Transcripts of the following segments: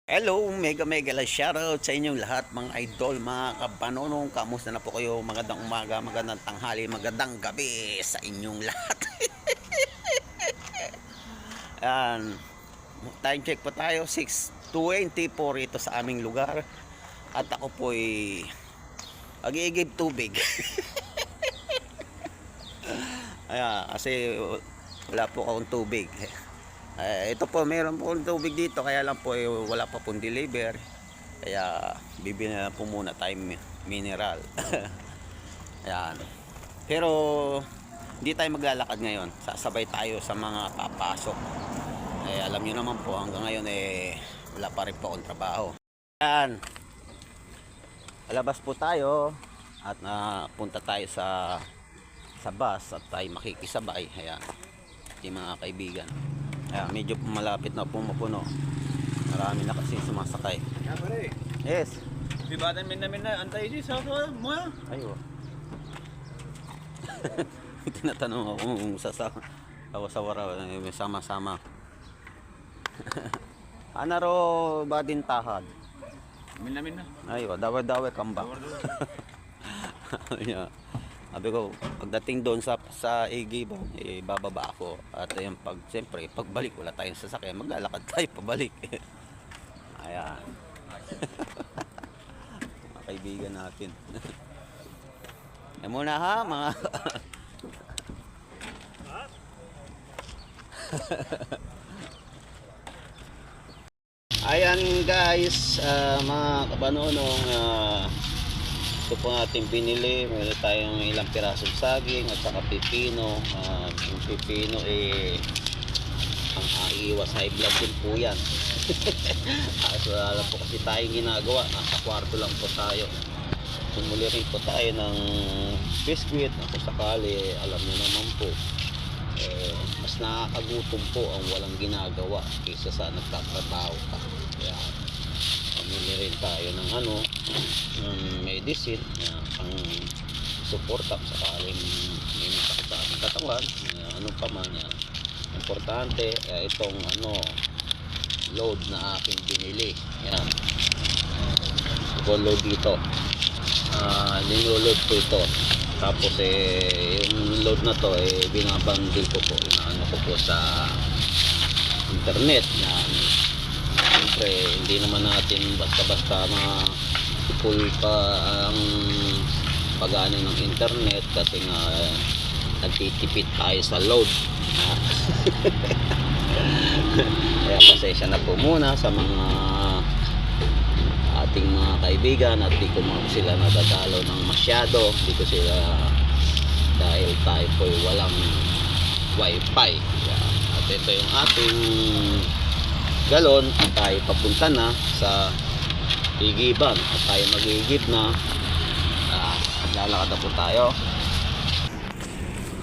Hello, mega lang shoutout sa inyong lahat mga idol, mga kabanonong. Kamusta na po kayo? Magandang umaga, magandang tanghali, magandang gabi sa inyong lahat. Yan, time check po tayo, 6:24 ito sa aming lugar. At ako po ay mag-iigib tubig. Ayan, kasi wala po akong tubig. Ito po, meron po tubig dito, kaya lang po wala pa pong deliver, kaya bibili na po muna tayong mineral. Ayan. Pero hindi tayo maglalakad ngayon, sasabay tayo sa mga papasok. Alam nyo naman po, hanggang ngayon wala pa rin po akong trabaho. Ayan, alabas po tayo at punta tayo sa bus at tayo makikisabay. Ayan, yung mga kaibigan. Ayan, medyo malapit na pumupuno. Marami na kasi sumasakay. Ya pare, Yes. di badan min na antay di sa mo. Ayo. Tinatanong ako kung sasawara may sama-sama. Anaro badin tahad. Min na. Ayo, dawe-dawe kambak. Yeah. Sabi ko, pagdating doon sa Igiban, bababa ako. At yung siyempre, pagbalik, wala tayong sasakyan, maglalakad tayo pabalik. Ayan. Mga kaibigan natin. Yan muna ha, mga... Ayan guys, mga kabanonong, ito po ating binili. Meron tayong ilang pirasong saging at saka pipino. Yung pipino ang iiwas high blood din po yan. So, alam po kasi tayong ginagawa, nasa kwarto lang po tayo. Sumuli rin po tayo ng biskwit na kung sakali, alam nyo naman po, mas nakakagutom po ang walang ginagawa kaysa sa nagtatrabaho ka. Kaya pamili rin tayo ng ng medicine na pang suporta sakaling may masakit sa ating katawan, ano pa man yan. Importante itong load na aking binili. Yan, load dito, linulod ko ito. Tapos yung load na to binabundle ko po, inaano ko po sa internet. Yan, siyempre hindi naman natin basta-basta full pa ang pag-ano ng internet kasi nga nagtitipid tayo sa load. Kaya pasensya na po muna sa mga ating mga kaibigan at di ko sila nadadalaw ng masyado, di ko sila, dahil tayo po walang wifi. At ito yung ating galon at tayo papunta na sa Igiban at tayo mag-iigib na. Lalakad na po tayo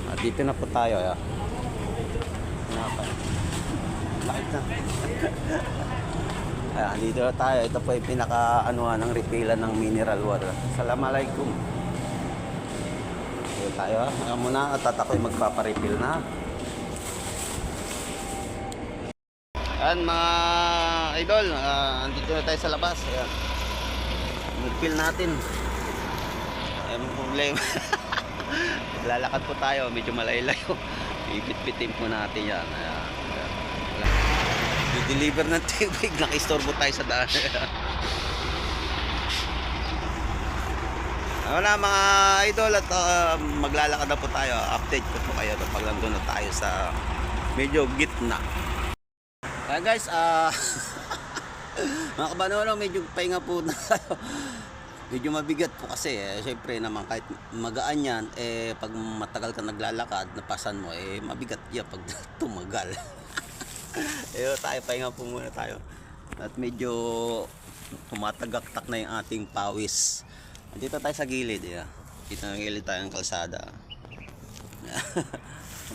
at dito na po tayo. Lakad na. Ayan, dito na tayo. Ito po yung pinaka-anuhan ng refillan ng mineral water. Assalamualaikum. Dito tayo. Ayan muna at ako'y magpaparefill na. Ayan mga idol, andito na tayo sa labas. Ayan, mag-fill natin. Ayan ang problema. Lalakad po tayo, medyo malayo-layo. Ipit-pitin po natin yan. Ayan. I-deliver ng tubig, nakistorbo tayo sa daan. Wala mga idol, at maglalakad na po tayo. Update ko po kayo pag nandun na tayo sa medyo gitna. Kaya guys, mga kabanonong, medyo pahinga po na tayo. Medyo mabigat po kasi syempre naman kahit magaan yan, pag matagal ka naglalakad, napasan mo, mabigat yan pag tumagal. Tayo, pahinga po muna tayo. At medyo tumatagaktak na yung ating pawis. Dito tayo sa gilid. Dito na gilid tayo ng kalsada.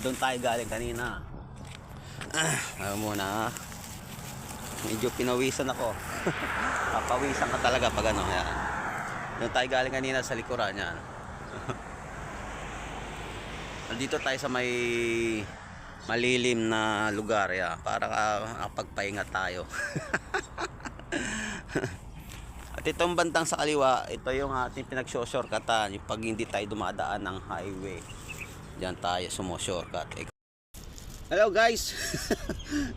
Doon tayo galing kanina. Ayaw muna. Medyo pinawisan ako. Papawisan ka talaga pag yan. Doon tayo galing kanina sa likuran yan. Dito tayo sa may malilim na lugar para pagpahinga tayo. At itong bandang sa kaliwa, ito yung ating pinag-shortcutan, yung pag hindi tayo dumadaan ng highway. Diyan tayo sumo-shortcut. Hello guys!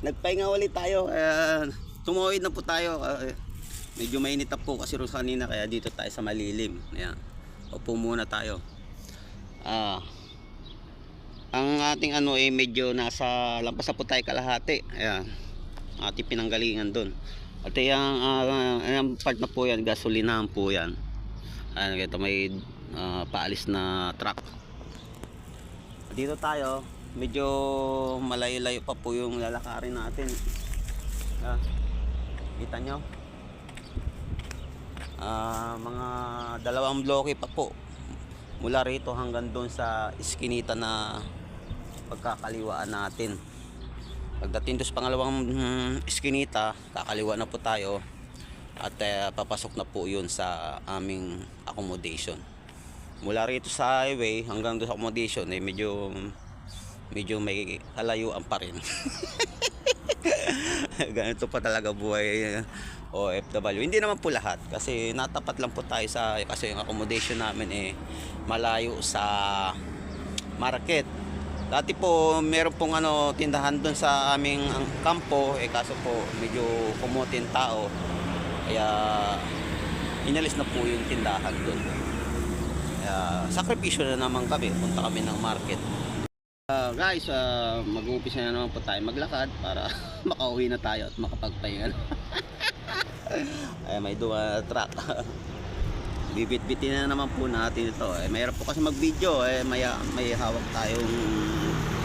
Nagpahinga ulit tayo. Tumuwid na po tayo. Medyo mainit na po kasi rin kanina, kaya dito tayo sa malilim. Ayan. Upo muna tayo. Ang ating ano medyo nasa lampas na po tayo kalahati. Ayan. Ating pinanggalingan doon. At yung part na po yan, gasolinahan po yan. Ayan, ito may paalis na truck. Dito tayo, medyo malayo-layo pa po yung lalakarin natin. Kita nyo? Mga 2 bloke pa po. Mula rito hanggang doon sa iskinita na pagkakaliwaan natin. Pagdating doon sa pangalawang iskinita, kakaliwa na po tayo at papasok na po yun sa aming accommodation. Mula rito sa highway hanggang doon sa accommodation medyo may kalayuan pa rin. Ganito pa talaga buhay OFW. Hindi naman po lahat kasi natapat lang po tayo kasi yung accommodation namin malayo sa market. Dati po meron pong tindahan doon sa aming kampo, kaso po medyo kumutin tao. Kaya inalis na po yung tindahan doon. Kaya sakripisyo na naman kami, punta kami ng market. Guys, mag-uumpisa na naman po tayo maglakad para makauwi na tayo at makapagpahinga. Ay, may duwa truck. Bibit-bitin na naman po natin ito. Mayroon po kasi mag-video, may hawak tayong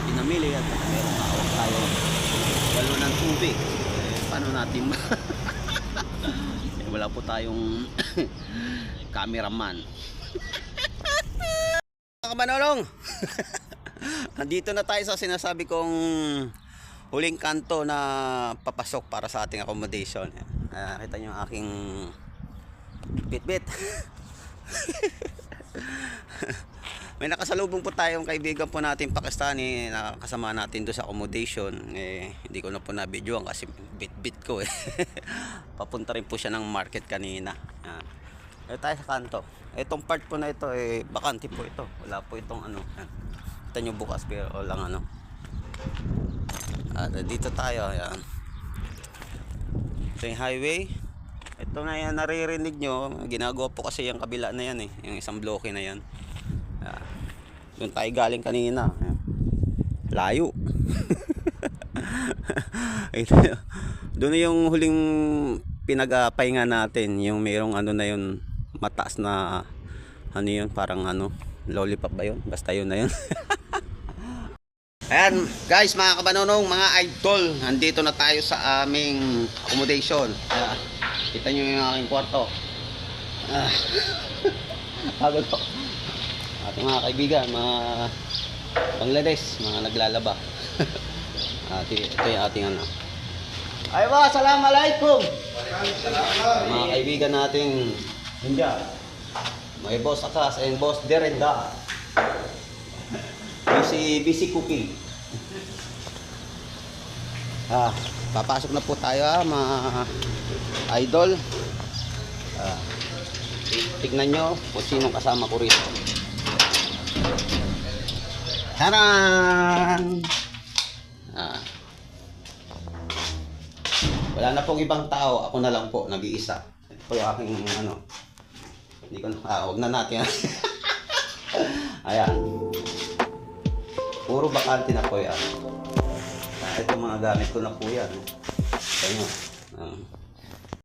pinamili at mayroon hawak tayong galon ng tubig. Paano natin wala po tayong cameraman. Mga Manolong. Nandito na tayo sa sinasabi kong huling kanto na papasok para sa ating accommodation. Kita nyo yung aking bit-bit. May nakasalubong po tayong kaibigan po natin Pakistani na kasama natin doon sa accommodation. Hindi ko na po na-videoan kasi bit-bit ko Papunta rin po siya ng market kanina. Tayo sa kanto. Itong part po na ito bakante po ito. Wala po itong Kita nyo bukas pero walang dito tayo. Ayan. Ito yung highway. Ito na yan, naririnig nyo. Ginagawa po kasi yung kabila na yan yung isang bloke na yan. Doon tayo galing kanina. Layo. Doon yung huling pinagpahinga natin. Yung mayroong na yun, mataas na yun, parang lollipop ba yun? Basta yun na yun. Ayan guys, mga kabanonong, mga idol, nandito na tayo sa aming accommodation. Kita nyo yung aking kwarto. Pagod po. Ating mga kaibigan, mga Bangladesh, mga naglalaba. Ito yung ating Ay ba, assalamualaikum. Mga kaibigan nating India. May boss Akas and boss Derenda. Busy cooking. Papasok na po tayo mga idol. Tignan nyo kung sinong kasama ko rito. Taran! Wala na pong ibang tao, ako na lang po, nag-iisa. Ito po yung aking hindi ko huwag na natin. Ayan. Puro bakante na po yan. Ito mga gamit ko na po yan. Ito nyo.